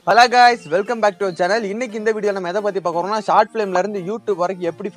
Hello guys, welcome back to our channel. இன்னைக்கு இந்த வீடியோல நம்ம எதை பத்தி பார்க்கறோம்னா ஷார்ட் ஃபிலிம்ல இருந்து யூடியூப் வரைக்கும் எப்படி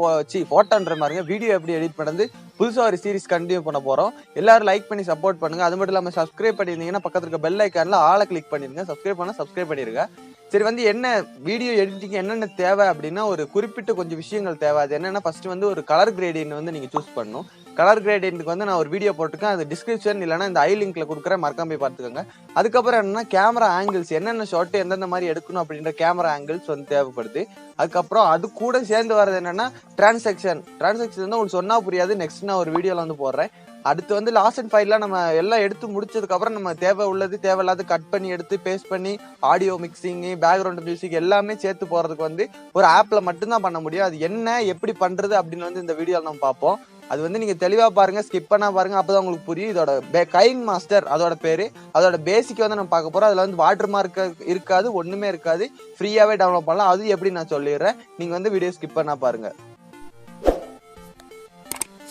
போட்டோன்ற மாதிரி வீடியோ எப்படி எடிட் பண்றது புதுசா ஒரு சீரிஸ் கண்டினியூ பண்ண போறோம். எல்லாரும் லைக் பண்ணி சப்போர்ட் பண்ணுங்க. அது மட்டும் இல்லாம சப்ஸ்கிரைப் பண்ணிருந்தீங்கன்னா பக்கத்துல இருக்க பெல் ஐகான்ல ஆளை கிளிக் பண்ணிருங்க. சப்ஸ்கிரைப் பண்ணிருங்க. சரி வந்து என்ன வீடியோ எடிட்டிங் என்னென்ன தேவை அப்படின்னா ஒரு குறிப்பிட்ட கொஞ்சம் விஷயங்கள் தேவை. அது என்னன்னா ஃபர்ஸ்ட் வந்து ஒரு கலர் கிரேடியன்ட் வந்து நீங்க சூஸ் பண்ணணும். கலர் கிரேடியன்ட்க்கு வந்து நான் ஒரு வீடியோ போட்டிருக்கேன். அது டிஸ்கிரிப்ஷன் இல்லைன்னா இந்த ஐ லிங்க்ல கொடுக்குறேன், மறக்காம போய் பார்த்துக்கோங்க. அதுக்கப்புறம் என்னன்னா கேமரா ஆங்கிள்ஸ் என்னென்ன ஷாட் எந்தெந்த மாதிரி எடுக்கணும் அப்படின்ற கேமரா ஆங்கிள்ஸ் வந்து தேவைப்படுது. அதுக்கப்புறம் அது கூட சேர்ந்து வர்றது என்னன்னா டிரான்சாக்ஷன் வந்து உங்களுக்கு சொன்னா புரியாது. நெக்ஸ்ட் நான் ஒரு வீடியோல வந்து போடுறேன். அடுத்து வந்து லாஸ்ட் அண்ட் ஃபைல்லாம் நம்ம எல்லாம் எடுத்து முடிச்சதுக்கு அப்புறம் நம்ம தேவை உள்ளது தேவையில்லாத கட் பண்ணி எடுத்து பேஸ்ட் பண்ணி ஆடியோ மிக்சிங் பேக்ரவுண்ட் மியூசிக் எல்லாமே சேர்த்து போறதுக்கு வந்து ஒரு ஆப்ல மட்டும்தான் பண்ண முடியும். அது என்ன எப்படி பண்றது அப்படின்னு வந்து இந்த வீடியோல நம்ம பார்ப்போம். அது வந்து நீங்க தெளிவா பாருங்க, ஸ்கிப் பண்ணா பாருங்க, அப்பதான் உங்களுக்கு புரியும். இதோட கைன்மாஸ்டர் அதோட பேரு, அதோட பேசிக் வந்து நம்ம பார்க்க போறோம். அதுல வந்து வாட்டர் மார்க் இருக்காது, ஒண்ணுமே இருக்காது, ஃப்ரீயாவே டவுன்லோட் பண்ணலாம். அது எப்படி நான் சொல்லிடுறேன், நீங்க வந்து வீடியோ ஸ்கிப் பண்ணா பாருங்க.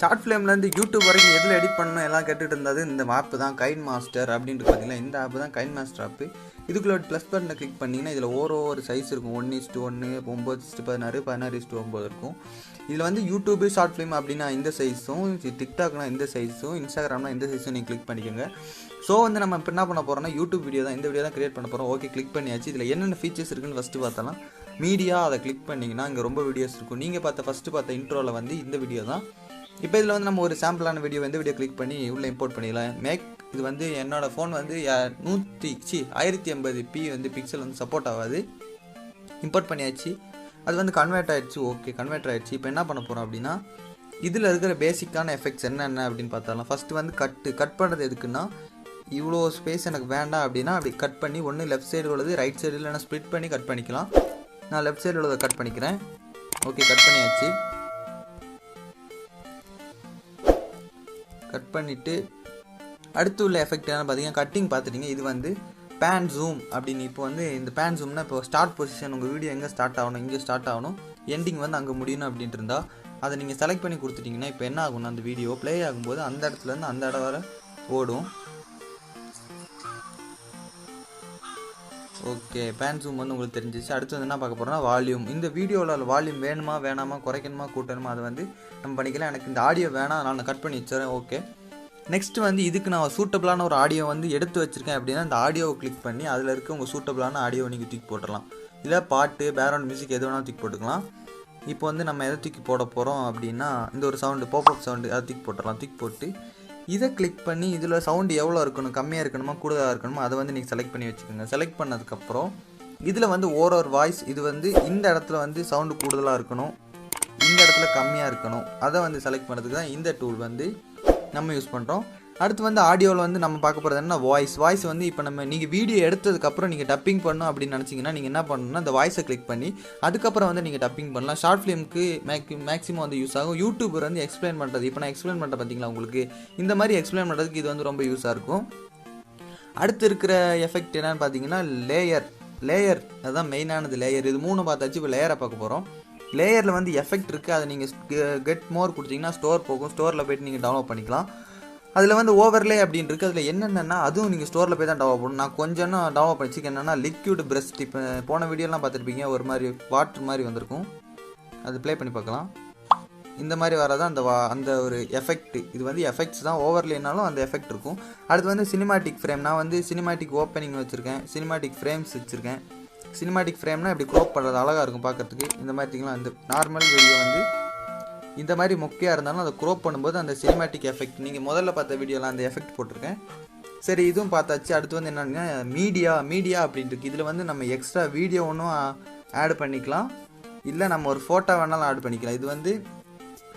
ஷார்ட் ஃபிலிம்லேருந்து யூடியூப் வரைக்கும் எதில் எடிட் பண்ணணும் எல்லாம் கேட்டுட்டு இருந்தது இந்த ஆப் தான் கைன்மாஸ்டர் அப்படின்ட்டு பார்த்தீங்கன்னா இந்த ஆப் தான் கைன்மாஸ்டர் ஆப்பு. இதுக்குள்ள ப்ளஸ் பட்டனை கிளிக் பண்ணிங்கன்னா இதில் ஒரு சைஸ் இருக்கும். 1:1, 9:16, 16:9 இருக்கும். இதில் வந்து யூடியூபு ஷார்ட் ஃபிலிம் அப்படின்னா இந்த சைஸும், டிக்டாக்னா இந்த சைஸும், இன்ஸ்டாகிராம்னா இந்த சைஸும் நீங்கள் கிளிக் பண்ணிக்கோங்க. ஸோ வந்து நம்ம இப்போ என்ன பண்ண போகிறோம்னா யூடியூப் வீடியோ தான், இந்த வீடியோ தான் கிரியேட் பண்ண போகிறோம். ஓகே, கிளிக் பண்ணியாச்சு. இதில் என்னென்ன ஃபீச்சர்ஸ் இருக்குன்னு ஃபஸ்ட்டு பார்த்தலாம். மீடியா அதை கிளிக் பண்ணிங்கன்னா இங்கே ரொம்ப வீடியோஸ் இருக்கும். நீங்கள் ஃபஸ்ட்டு பார்த்த இன்ட்ரோவில் வந்து இந்த வீடியோ தான். இப்போ இதில் வந்து நம்ம ஒரு சாம்பிளான வீடியோ இந்த வீடியோ கிளிக் பண்ணி உள்ளே இம்போர்ட் பண்ணிடலாம். இது வந்து என்னோடய ஃபோன் வந்து 1080p வந்து பிக்சல் வந்து சப்போர்ட் ஆகாது. இம்போர்ட் பண்ணியாச்சு. அது வந்து கன்வெர்ட் ஆகிடுச்சு. ஓகே, கன்வெர்ட் ஆகிடுச்சு. இப்போ என்ன பண்ண போகிறோம் அப்படின்னா இதில் இருக்கிற பேசிக்கான எஃபெக்ட்ஸ் என்னென்ன அப்படின்னு பார்த்தாலும் ஃபஸ்ட்டு வந்து கட் பண்ணுறது எதுக்குன்னா இவ்வளோ ஸ்பேஸ் எனக்கு வேண்டாம் அப்படின்னா அப்படி கட் பண்ணி ஒன்று லெஃப்ட் சைடு உள்ளது ரைட் சைடு இல்லைன்னா ஸ்ப்ளிட் பண்ணி கட் பண்ணிக்கலாம். நான் லெஃப்ட் சைடு உள்ளதை கட் பண்ணிக்கிறேன். ஓகே, கட் பண்ணியாச்சு. கட் பண்ணிவிட்டு அடுத்து உள்ள எஃபெக்ட் என்னென்னு பார்த்தீங்கன்னா கட்டிங் பார்த்துட்டிங்க. இது வந்து பேன் ஜூம் அப்படின்னு. இப்போ வந்து இந்த பேன் ஜூம்னா இப்போ ஸ்டார்ட் பொசிஷன் உங்கள் வீடியோ எங்கே ஸ்டார்ட் ஆகணும், இங்கே ஸ்டார்ட் ஆகணும், எண்டிங் வந்து அங்கே முடியணும் அப்படின்ட்டு இருந்தால் அதை நீங்கள் செலக்ட் பண்ணி கொடுத்துட்டிங்கன்னா இப்போ என்ன ஆகும்னா அந்த வீடியோ ப்ளே ஆகும்போது அந்த இடத்துலேருந்து அந்த இடம் வரை ஓடும். ஓகே, பேன் ஜூம் வந்து உங்களுக்கு தெரிஞ்சிச்சு. அடுத்து வந்து என்ன பார்க்க போகிறோம்னா வால்யூம். இந்த வீடியோவில் வால்யூம் வேணுமா வேணாமா, குறைக்கணுமா கூட்டணுமா, அதை வந்து நம்ம பண்ணிக்கலாம். எனக்கு இந்த ஆடியோ வேணாம், நான் கட் பண்ணி வச்சுறேன். ஓகே, நெக்ஸ்ட்டு வந்து இதுக்கு நான் சூட்டபிளான ஒரு ஆடியோ வந்து எடுத்து வச்சுருக்கேன் அப்படின்னா அந்த ஆடியோவை கிளிக் பண்ணி அதில் இருக்க உங்கள் சூட்டபிளான ஆடியோவை நீங்கள் தூக்கி போட்டுடலாம். இல்லை பாட்டு பேக்ரவுண்ட் மியூசிக் எது வேணாலும் தூக்கி போட்டுக்கலாம். இப்போ வந்து நம்ம எதை தூக்கி போட போகிறோம் அப்படின்னா இந்த ஒரு சவுண்டு பாப்அப் சவுண்டு அதை தூக்கி போட்டுடலாம். தூக்கி போட்டு இதை கிளிக் பண்ணி இதில் சவுண்டு எவ்வளோ இருக்கணும், கம்மியாக இருக்கணுமா கூடுதலாக இருக்கணுமா அதை வந்து நீங்கள் செலக்ட் பண்ணி வச்சுக்கோங்க. செலக்ட் பண்ணதுக்கப்புறம் இதில் வந்து ஒரு வாய்ஸ் இது வந்து இந்த இடத்துல வந்து சவுண்டு கூடுதலாக இருக்கணும், இந்த இடத்துல கம்மியாக இருக்கணும், அதை வந்து செலக்ட் பண்ணுறதுக்கு தான் இந்த டூல் வந்து நம்ம யூஸ் பண்ணுறோம். அடுத்து வந்து ஆடியோவில் வந்து நம்ம பார்க்க போகிறது என்ன வாய்ஸ் வந்து இப்போ நீங்கள் வீடியோ எடுத்ததுக்கப்புறம் நீங்கள் டப்பிங் பண்ணணும் அப்படின்னு நினச்சிங்கன்னா நீங்கள் என்ன பண்ணணும்னா இந்த வாய்ஸை கிளிக் பண்ணி அதுக்கப்புறம் வந்து நீங்கள் டப்பிங் பண்ணலாம். ஷார்ட் ஃபிலிமுக்கு மேக்ஸிமம் வந்து யூஸ் ஆகும். யூடியூபர் வந்து எக்ஸ்பிளைன் பண்ணுறது இப்போ நான் எக்ஸ்பிளைன் பண்ணுறேன் பார்த்தீங்களா, உங்களுக்கு இந்த மாதிரி எக்ஸ்பிளைன் பண்ணுறதுக்கு இது வந்து ரொம்ப யூஸாக இருக்கும். அடுத்து இருக்கிற எஃபெக்ட் என்னன்னு பார்த்தீங்கன்னா லேயர் அதுதான் மெயினானது. லேயர் இது 3 பார்த்தாச்சு. இப்போ லேயரை பார்க்க போகிறோம். லேயரில் வந்து எஃபெக்ட் இருக்குது. அதை நீங்கள் கெட் மோர் கொடுத்தீங்கன்னா ஸ்டோர் போகும். ஸ்டோரில் போய்ட்டு நீங்கள் டவுன்லோட் பண்ணிக்கலாம். அதில் வந்து ஓவர்லே அப்படின்னு இருக்குது. அதில் என்னென்னா அதுவும் நீங்கள் ஸ்டோரில் போய் தான் டவுன்லோட் பண்ணணும். நான் கொஞ்சம் டவுன்லோட் பண்ணிச்சுக்கு என்னென்னா லிக்விட் பிரஸ்ட். இப்போ போன வீடியோலாம் பார்த்துருப்பீங்க, ஒரு மாதிரி வாட்டர் மாதிரி வந்திருக்கும். அது ப்ளே பண்ணி பார்க்கலாம். இந்த மாதிரி வரதான் அந்த ஒரு எஃபெக்ட். இது வந்து எஃபெக்ட்ஸ் தான், ஓவர்லேனாலும் அந்த எஃபெக்ட் இருக்கும். அடுத்து வந்து சினிமாட்டிக் ஃப்ரேம். நான் வந்து சினிமாட்டிக் ஓப்பனிங் வச்சுருக்கேன், சினிமாட்டிக் ஃப்ரேம்ஸ் வச்சுருக்கேன். சினிமாட்டிக் ஃப்ரேம்னா இப்படி க்ரோப் பண்ணுறது அழகாக இருக்கும் பார்க்குறதுக்கு. இந்த மாதிரி திங்கலாம் இந்த நார்மல் வீடியோ வந்து இந்த மாதிரி மொக்கையாக இருந்தாலும் அதை க்ரோப் பண்ணும்போது அந்த சினிமாட்டிக் எஃபெக்ட் நீங்கள் முதல்ல பார்த்த வீடியோவில் அந்த எஃபெக்ட் போட்டிருக்கேன். சரி, இதுவும் பார்த்தாச்சு. அடுத்து வந்து என்னென்னா மீடியா அப்படின்ட்டு இருக்குது. இதில் வந்து நம்ம எக்ஸ்ட்ரா வீடியோ ஒன்றும் ஆட் பண்ணிக்கலாம், இல்லை நம்ம ஒரு ஃபோட்டோ வேணாலும் ஆட் பண்ணிக்கலாம். இது வந்து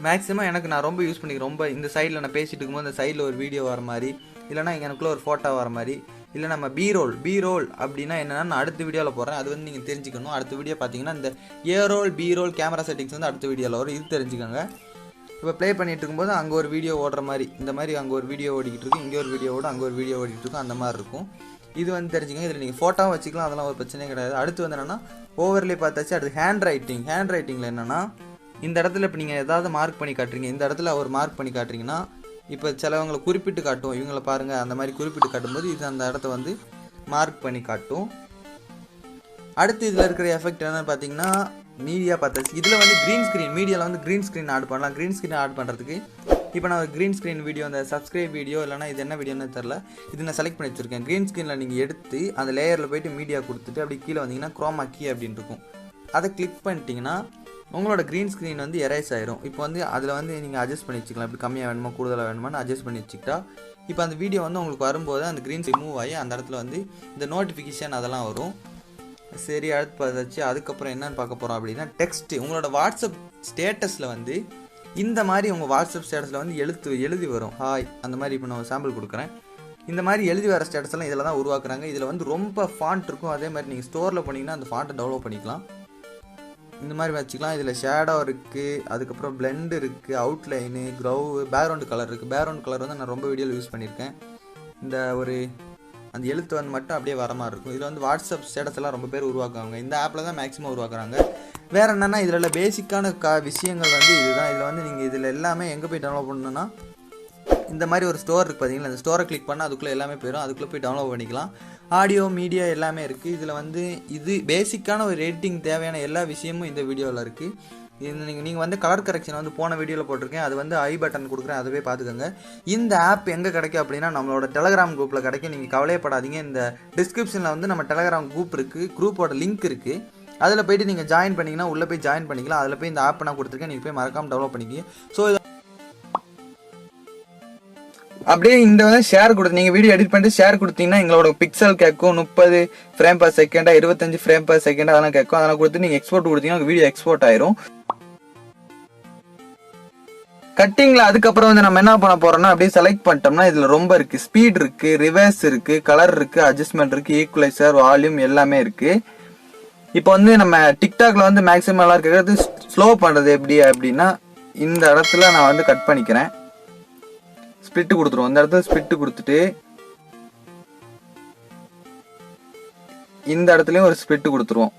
மேக்ஸிமம் நான் ரொம்ப யூஸ் பண்ணிக்கிறேன். ரொம்ப இந்த சைடில் நான் பேசிகிட்டு இருக்கும்போது இந்த சைடில் ஒரு வீடியோ வர மாதிரி, இல்லைனா எனக்குள்ளே ஒரு ஃபோட்டோ வர மாதிரி, இல்லை நம்ம பி-ரோல் அப்படின்னா என்னென்னா நான் அடுத்த வீடியோவில் போகிறேன். அது வந்து நீங்கள் தெரிஞ்சுக்கணும். அடுத்த வீடியோ பார்த்தீங்கன்னா இந்த பி-ரோல் கேமரா செட்டிங்ஸ் வந்து அடுத்த வீடியோவில் வரும். இது தெரிஞ்சுக்கோங்க. இப்போ ப்ளே பண்ணிகிட்டு இருக்கும்போது அங்கே ஒரு வீடியோ ஓடுற மாதிரி, இந்த மாதிரி அங்கே ஒரு வீடியோ ஓடிக்கிட்டு இருக்கும், இங்கே ஒரு வீடியோ ஓடும், அங்கே ஒரு வீடியோ ஓடிக்கிட்டு இருக்கும், அந்த மாதிரி இருக்கும். இது வந்து தெரிஞ்சுக்கோங்க. இதில் நீங்கள் ஃபோட்டோவும் வச்சுக்கலாம், அதெல்லாம் ஒரு பிரச்சனையே கிடையாது. அடுத்து வந்து என்னென்னா ஓவர்லே பார்த்தாச்சு. அடுத்து ஹேண்ட் ரைட்டிங்கில் என்னென்னா இந்த இடத்துல இப்போ நீங்கள் ஏதாவது மார்க் பண்ணி காட்டுறீங்க, இந்த இடத்துல ஒரு மார்க் பண்ணி காட்டுறீங்கன்னா இப்போ சிலவங்களை குறிப்பிட்டு காட்டும், இவங்களை பாருங்கள் அந்த மாதிரி குறிப்பிட்டு காட்டும்போது இது அந்த இடத்த வந்து மார்க் பண்ணி காட்டும். அடுத்து இதில் இருக்கிற எஃபெக்ட் என்னன்னு பார்த்தீங்கன்னா மீடியா பார்த்தாச்சு. இதில் வந்து க்ரீன் ஸ்க்ரீன் மீடியாவில் வந்து க்ரீன் ஸ்க்ரீன் ஆட் பண்ணலாம். க்ரீன் ஸ்க்ரீன் ஆட் பண்ணுறதுக்கு இப்போ நான் க்ரீன் ஸ்க்ரீன் வீடியோ அந்த சப்ஸ்கிரைப் வீடியோ இல்லைனா இது என்ன வீடியோன்னு தெரில, இது நான் செலக்ட் பண்ணி வச்சுருக்கேன். க்ரீன் ஸ்க்ரீனில் நீங்கள் எடுத்து அந்த லேயரில் போய்ட்டு மீடியா கொடுத்துட்டு அப்படி கீழே வந்தீங்கன்னா குரோமா கீ அப்படின்னு இருக்கும். அதை கிளிக் பண்ணிட்டீங்கன்னா உங்களோட க்ரீன் ஸ்க்ரீன் வந்து எரேஸ் ஆயிரும். இப்போ வந்து அதில் வந்து நீங்கள் அட்ஜஸ்ட் பண்ணி வச்சுக்கலாம். இப்படி கம்மியாக வேணுமா கூடுதலாக வேணுமான்னு அட்ஜஸ்ட் பண்ணி வச்சுக்கிட்டா இப்போ அந்த வீடியோ வந்து உங்களுக்கு வரும்போது அந்த க்ரீன் ரிமூவ் ஆகி அந்த இடத்துல வந்து இந்த நோட்டிஃபிகேஷன் அதெல்லாம் வரும். சரி, அடுத்து பார்த்தாச்சு. அதுக்கப்புறம் என்னென்னு பார்க்க போகிறோம் அப்படின்னா டெக்ஸ்ட்டு. உங்களோட வாட்ஸ்அப் ஸ்டேட்டஸில் வந்து இந்த மாதிரி உங்கள் வாட்ஸ்அப் ஸ்டேட்டஸில் வந்து எழுதி வரும் ஹாய் அந்த மாதிரி. இப்போ நான் சாம்பிள் கொடுக்குறேன். இந்த மாதிரி எழுதி வர ஸ்டேட்டஸ்லாம் இதில் தான் உருவாக்குறாங்க. இதில் வந்து ரொம்ப ஃபாண்ட் இருக்கும். அதே மாதிரி நீங்கள் ஸ்டோரில் போனீங்கன்னா அந்த ஃபாண்ட்டை டெவலப் பண்ணிக்கலாம். இந்த மாதிரி வச்சுக்கலாம். இதில் ஷேடோ இருக்குது, அதுக்கப்புறம் பிளெண்ட் இருக்குது, அவுட்லைனு, க்ரௌ, பேக்ரவுண்ட் கலர் இருக்குது. பேக்ரவுண்ட் கலர் வந்து நான் ரொம்ப வீடியோவில் யூஸ் பண்ணியிருக்கேன். இந்த ஒரு அந்த எழுத்து வந்து மட்டும் அப்படியே வர மாதிரி இருக்கும். இதில் வந்து வாட்ஸ்அப் ஸ்டேட்டஸ் எல்லாம் ரொம்ப பேர் உருவாக்குவாங்க. இந்த ஆப்பில் தான் மேக்ஸிமம் உருவாக்குறாங்க. வேறு என்னென்னா இதில் பேசிக்கான விஷயங்கள் வந்து இதுதான். இதில் வந்து நீங்கள் இதில் எல்லாமே எங்கே போய் டவுன்லோட் பண்ணணுன்னா இந்த மாதிரி ஒரு ஸ்டோர் இருக்குது பார்த்தீங்களா, அந்த ஸ்டோரை கிளிக் பண்ணால் அதுக்குள்ளே எல்லாமே போயிடும். அதுக்குள்ளே போய் டவுன்லோட் பண்ணிக்கலாம். ஆடியோ மீடியா எல்லாமே இருக்குது. இதில் வந்து இது பேசிக்கான ஒரு எடிட்டிங் தேவையான எல்லா விஷயமும் இந்த வீடியோவில் இருக்குது. இது நீங்கள் வந்து கலர் கரெக்ஷன் வந்து போன வீடியோவில் போட்டிருக்கேன். அது வந்து ஐ பட்டன் கொடுக்குறேன், அதுவே பார்த்துக்கோங்க. இந்த ஆப் எங்கே கிடைக்கும் அப்படின்னா நம்மளோட டெலகிராம் குரூப்பில் கிடைக்கும். நீங்கள் கவலையப்படாதீங்க. இந்த டிஸ்கிரிப்ஷனில் வந்து நம்ம டெலகிராம் குரூப் இருக்குது, குரூப்போட லிங்க் இருக்குது. அதில் போய்ட்டு நீங்கள் ஜாயின் பண்ணிங்கன்னா உள்ளே போய் ஜாயின் பண்ணிக்கலாம். அதில் போய் இந்த ஆப் நான் கொடுத்துருக்கேன், நீங்கள் போய் மறக்காமல் டெவலப் பண்ணிக்கிங்க. ஸோ அப்படியே இந்த வந்து ஷேர் கொடுத்து நீங்கள் வீடியோ எடிட் பண்ணிட்டு ஷேர் கொடுத்தீங்கன்னா எங்களோட பிக்சல் கேட்கும். 30 ஃப்ரேம் பர் செகண்டா, 25 ஃப்ரேம் பர் செகண்டா அதெல்லாம் கேட்கும். அதெல்லாம் கொடுத்து நீங்கள் எக்ஸ்போர்ட் கொடுத்தீங்கன்னா வீடியோ எக்ஸ்போர்ட் ஆயிரும். கட்டிங்ல அதுக்கப்புறம் வந்து நம்ம என்ன பண்ண போறோம்னா அப்படியே செலக்ட் பண்ணிட்டோம்னா இதுல ரொம்ப இருக்கு. ஸ்பீட் இருக்கு, ரிவர்ஸ் இருக்கு, கலர் இருக்கு, அட்ஜஸ்ட்மெண்ட் இருக்கு, ஈக்குவலைசர், வால்யூம் எல்லாமே இருக்கு. இப்போ வந்து நம்ம டிக்டாக்ல வந்து மேக்ஸிமம் எல்லாம் இருக்கிறது ஸ்லோ பண்றது எப்படி அப்படின்னா இந்த இடத்துல நான் வந்து கட் பண்ணிக்கிறேன். ஸ்பிளிட் கொடுத்துருவோம். இந்த இடத்துல ஸ்பிளிட் கொடுத்துட்டு இந்த இடத்துலயும் ஒரு ஸ்பிளிட் கொடுத்துருவோம்.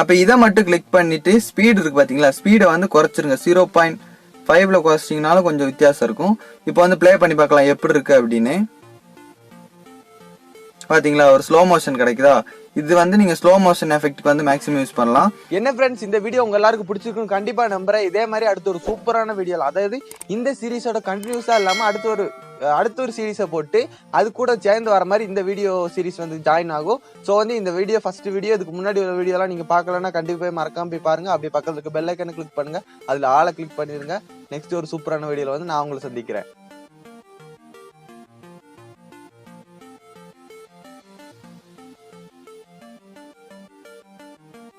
அப்ப இதை மட்டும் கிளிக் பண்ணிட்டு ஸ்பீட் இருக்கு பாத்தீங்களா, ஸ்பீடை வந்து குறைச்சிருங்க. 0.5ல குறைச்சிங்கனாலும் கொஞ்சம் வித்தியாசம் இருக்கும். இப்போ வந்து பிளே பண்ணி பார்க்கலாம் எப்படி இருக்கு அப்படின்னு. பாத்தீங்களா ஒரு ஸ்லோ மோஷன் கிடைக்குதா. இது வந்து நீங்க ஸ்லோ மோஷன் எஃபெக்ட்க்கு வந்து மேக்ஸிமம் யூஸ் பண்ணலாம். என்ன ஃப்ரெண்ட்ஸ், இந்த வீடியோ உங்க எல்லாருக்கும் பிடிச்சிருக்கும் கண்டிப்பா நம்புறேன். இதே மாதிரி அடுத்த ஒரு சூப்பரான வீடியோ, அதாவது இந்த சீரிஸோட கண்டினியூஸா இல்லாம அடுத்த ஒரு சீரீஸை போட்டு அது கூட சேர்ந்து வர மாதிரி இந்த வீடியோ சீரிஸ் வந்து ஜாயின் ஆகும். ஸோ வந்து இந்த வீடியோ ஃபர்ஸ்ட் வீடியோ, இதுக்கு முன்னாடி ஒரு வீடியோலாம் நீங்க பார்க்கலன்னா கண்டிப்பா போய் மறக்காம போய் பாருங்க. அப்படி பக்கத்துல இருக்க பெல் ஐக்கனை கிளிக் பண்ணுங்க, அதுல ஆளை கிளிக் பண்ணிருங்க. நெக்ஸ்ட் ஒரு சூப்பரான வீடியோல வந்து நான் உங்களை சந்திக்கிறேன்.